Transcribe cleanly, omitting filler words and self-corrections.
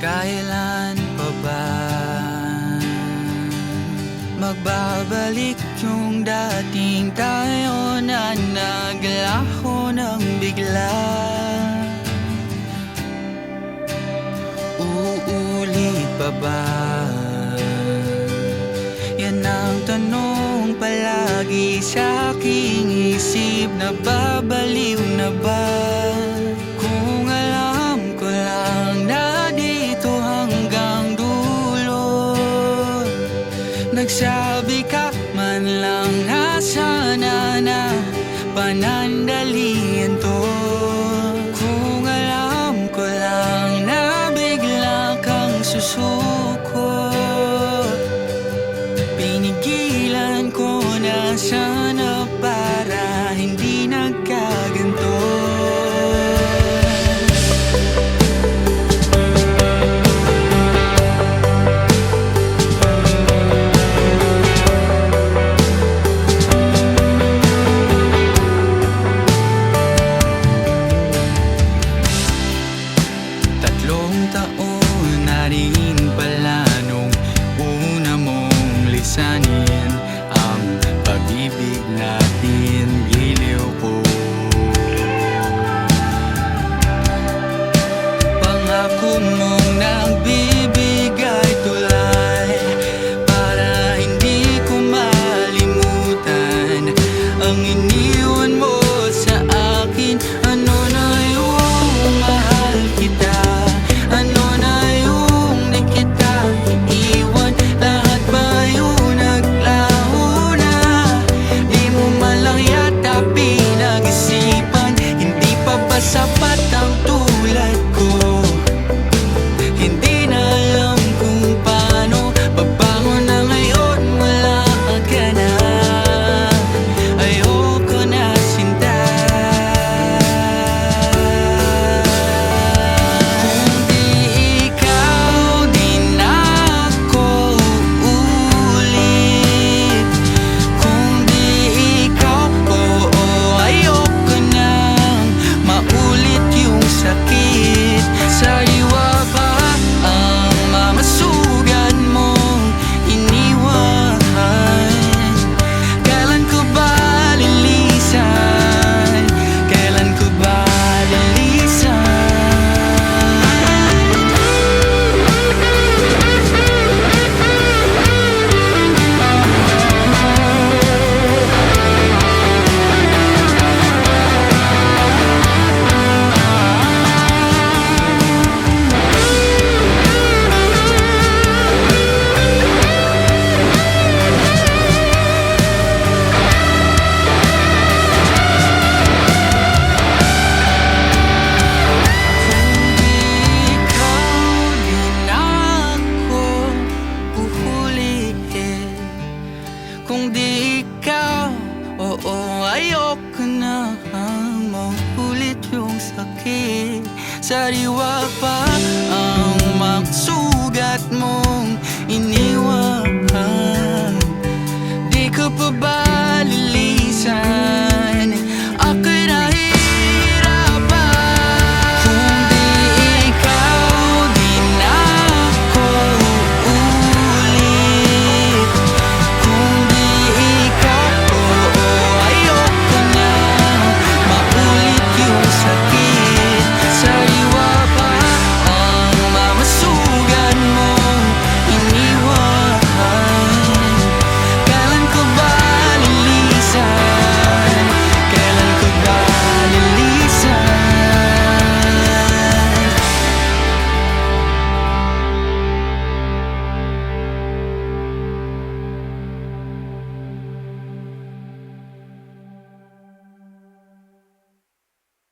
Kailan pa ba magbabalik yung dating tayo na naglaho ng bigla? Uulit pa ba? Yan ang tanong palagi sa aking isip. Nababaliw na ba? Kung alam ko lang na dito hanggang dulo, nagsabi ka man lang na sana na panandalian to. Kung alam ko lang na bigla kang susuko, pinigilan ko na sana para hindi nagkaganto. Tatlong taon na rin pala nung una mong lisanin ang pag-ibig natin, giliw ko. Pangako mong nagbibigay tulay para hindi ko malimutan ang iniwan mo sa akin. Ano na yung mahal kita, ano na yung di kita iiwan, lahat ba yung naglaho na? Di mo man lang yata pinag-isipan, hindi pa ba sapat ang tulad ko? Hindi na alam kung paano babangon na ngayon wala ka na. Ayoko na sinta. Kung di ikaw, di na ako uulit. Kung di ikaw, oo, ayoko nang maulit yung sakit. Sariwa pa ang mga sugat mong iniwan. Kailan ko ba lilisan? Kailan ko ba lilisan? Kung di ikaw, oo, ayoko na maulit yung sakit. Sariwa pa ang mga sugat mong iniwan. Di ko pa ba lilisan?